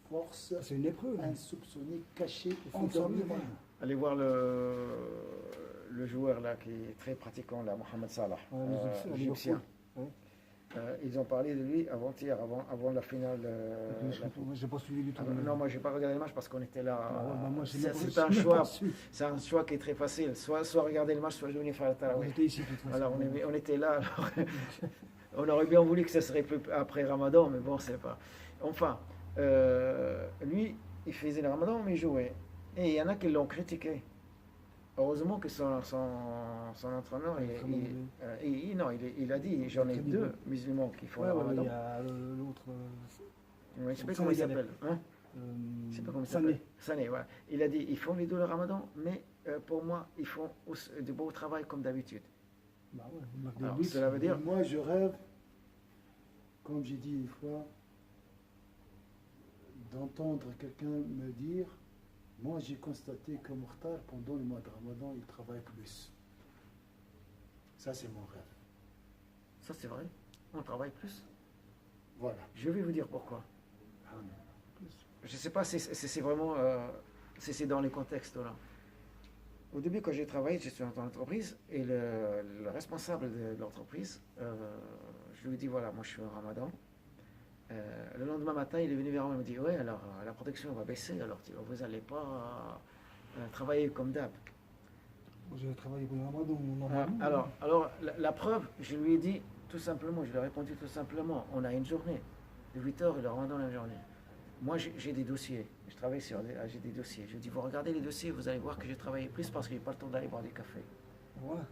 forces C'est une épreuve. insoupçonnées, cachées, faut endormies. savoir. Allez voir le joueur là qui est très pratiquant, là, Mohamed Salah, Ouais, l'Égyptien, l'Égyptien. ouais. Ils ont parlé de lui avant-hier, avant la finale. Moi, j'ai pas suivi du tout. Non, moi j'ai pas regardé le match parce qu'on était là. Ah ouais, bah, moi, j'ai C'est même pas- c'est j'ai un même choix, pas su. c'est un choix qui est très facile. Soit regarder le match, soit venir faire le On tarawih. était ici de toute façon. Voilà, on était là. Alors, on aurait bien voulu que ça serait plus après Ramadan, mais bon, c'est pas. Enfin, lui, il faisait le Ramadan, mais il jouait. Et il y en a qui l'ont critiqué. Heureusement que son entraîneur, non, il a dit j'en ai Très deux bien. musulmans qui font Ouais, le ouais, Ramadan. il y a l'autre. Je ne sais pas comment il s'appelle. Hein? Je sais pas comment il s'appelle. Sané, voilà. Il a dit ils font les deux le Ramadan, mais pour moi, ils font du beau travail comme d'habitude. Bah ouais, il marque des Alors, buts. cela veut dire. Moi, je rêve, comme j'ai dit une fois, d'entendre quelqu'un me dire, moi j'ai constaté que Mokhtar, pendant le mois de Ramadan, il travaille plus. Ça, c'est mon rêve. Ça, c'est vrai. On travaille plus. Voilà. Je vais vous dire pourquoi. Je ne sais pas si c'est vraiment si c'est dans les contextes là. Au début, quand j'ai travaillé, j'étais dans l'entreprise et le responsable de l'entreprise, je lui ai dit voilà, moi je suis au Ramadan. Le lendemain matin, il est venu vers moi et me dit ouais, alors la production va baisser, alors vous n'allez pas travailler comme d'hab. Moi, j'ai travaillé pour le Ramadan normalement. Alors la preuve, je lui ai dit tout simplement, je lui ai répondu tout simplement, on a une journée, de 8 heures et le Ramadan la journée. Moi, j'ai des dossiers. Je travaille j'ai des dossiers. Je lui dis, vous regardez les dossiers, vous allez voir que j'ai travaillé plus parce que j'ai pas le temps d'aller boire du café. Voilà.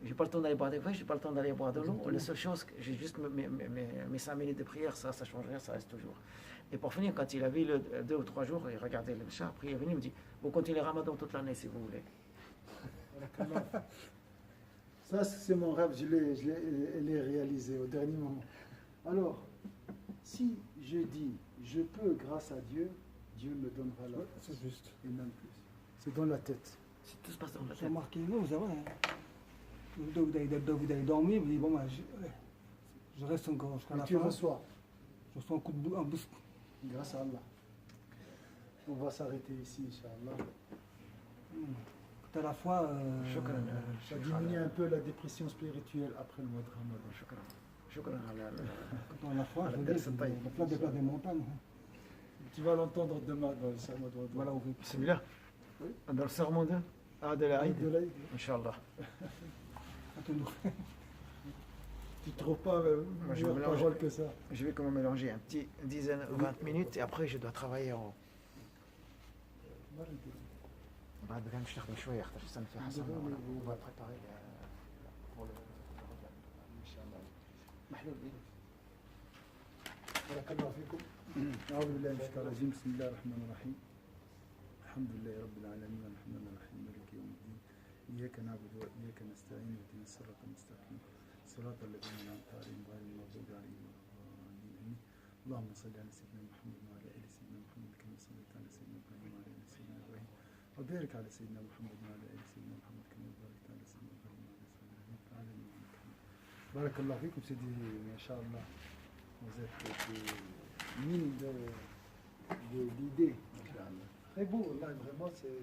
J'ai pas le temps d'aller boire du café, j'ai pas le temps d'aller boire de l'eau. La seule chose, j'ai juste mes 5 minutes de prière, ça change rien, ça reste toujours. Et pour finir, quand il a vu 2 ou 3 jours, il regardait le chat, après il est venu, il me dit, vous continuez le Ramadan toute l'année si vous voulez. Ça, c'est mon rêve, je l'ai réalisé au dernier moment. Alors, si je dis, je peux grâce à Dieu, Dieu me donnera la Ouais, force. c'est juste. Et même plus. C'est dans la tête. Si tout se passe dans la J'ai tête. remarqué, non, c'est vrai. Vous allez dormir, vous dites, bon, bah, je reste encore jusqu'à Et la tu fin. reçois, Je reçois un boost. grâce à Allah. On va s'arrêter ici, Inch'Allah. Tout à la fois. Shukran. Ça diminue un peu la dépression spirituelle après le mois de Ramadan. Shukran. Tout à la fois, je veux Voilà, dire, c'est pas- le plat des plats des montagnes. Tu vas l'entendre demain dans le sermon de Ramadan. Voilà, au fait. Celui-là Oui. dans le sermon de la Eid. De l'Aïd. Inch'Allah. Attends-nous. Tu ne trouves pas Moi, je meilleure mélange. parole que ça. Je vais quand même mélanger un petit 10, 20 minutes et après je dois travailler en. بعد كده مش نخدم شويه اختار السنه في حسن وبعد préparer pour le محلول إيه؟ بارك الله فيكم. أعوذ بالله من الشيطان الرجيم. بسم الله الرحمن الرحيم. الحمد لله رب العالمين الرحمن الرحيم مالك يوم الدين. إياك نعبد وإياك نستعين اهدنا الصراط المستقيم صراط الذين أنعمت عليهم غير المغضوب عليهم ولا الضالين آمين. اللهم صل على سيدنا محمد وعلى آل سيدنا محمد كما صليت على سيدنا إبراهيم وعلى آل سيدنا إبراهيم وبارك على سيدنا محمد وعلى آل سيدنا محمد كما باركت على سيدنا إبراهيم وعلى آل سيدنا إبراهيم في العالمين إنك حميد. بارك الله فيكم سيدي ما شاء الله. Vous êtes des mines d'idées. Très beau, là, vraiment, c'est.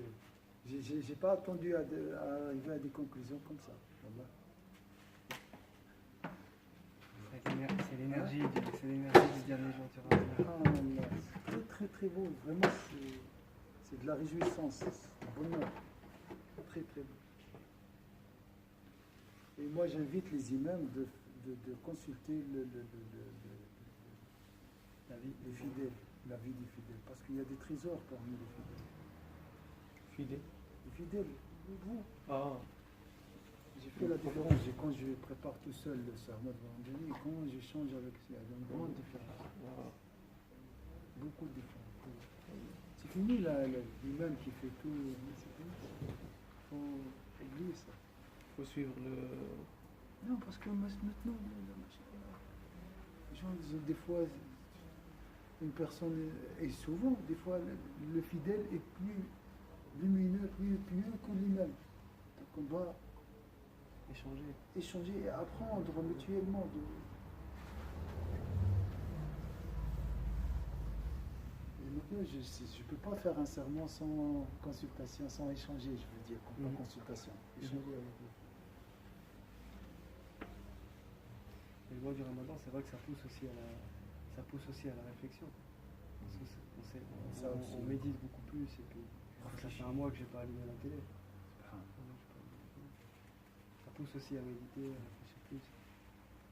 J'ai pas attendu à arriver à des conclusions comme ça. Voilà. C'est l'énergie du dernier jour du Ramadan. C'est très très très beau, vraiment c'est de la réjouissance, c'est un bonheur, très très beau. Et moi j'invite les imams de consulter les fidèles, la vie des fidèles, parce qu'il y a des trésors parmi les fidèles. Fidèle. Les fidèles, vous, Ah, J'ai fait la différence. Quand je prépare tout seul le serment de vendredi et quand j'échange avec, il y a une grande différence. Voilà. Beaucoup de différence. C'est fini l'imam qui fait tout. C'est fini. Il faut oublier ça. Il faut suivre le. Non, parce que maintenant, les gens, des fois, une personne, et souvent, des fois, le fidèle est plus lumineux, plus pieux que lui-même. Donc on doit échanger et apprendre mutuellement. Et maintenant, je ne peux pas faire un serment sans consultation, sans échanger, je veux dire, pas consultation. Échanger avec lui. Et le mois du Ramadan, c'est vrai que ça pousse aussi à la réflexion. Parce que on médite beaucoup plus et puis ça fait un mois que j'ai pas allumé la télé. Ça pousse aussi à méditer, à réfléchir plus.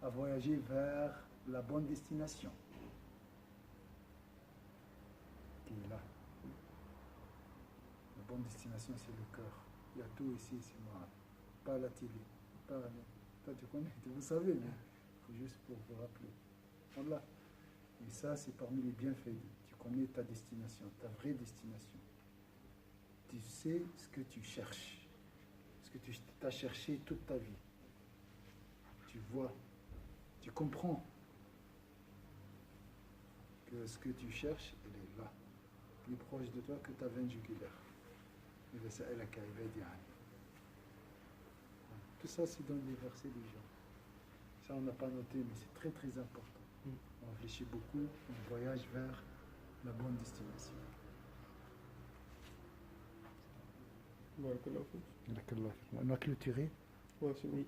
À voyager vers la bonne destination. Qui est là. La bonne destination, c'est le cœur. Il y a tout ici, c'est moi. Pas la télé. Toi, tu connais, vous savez, mais il faut juste pour vous rappeler. Voilà. Et ça, c'est parmi les bienfaits. Tu connais ta destination, ta vraie destination. Tu sais ce que tu cherches. Ce que tu as cherché toute ta vie. Tu vois, tu comprends que ce que tu cherches, elle est là, plus proche de toi que ta veine jugulaire. Tout ça, c'est dans les versets des gens. Ça, on n'a pas noté, mais c'est très très important. On réfléchit beaucoup, on voyage vers la bonne destination. Voilà, On a clôturé. ouais, c'est bon.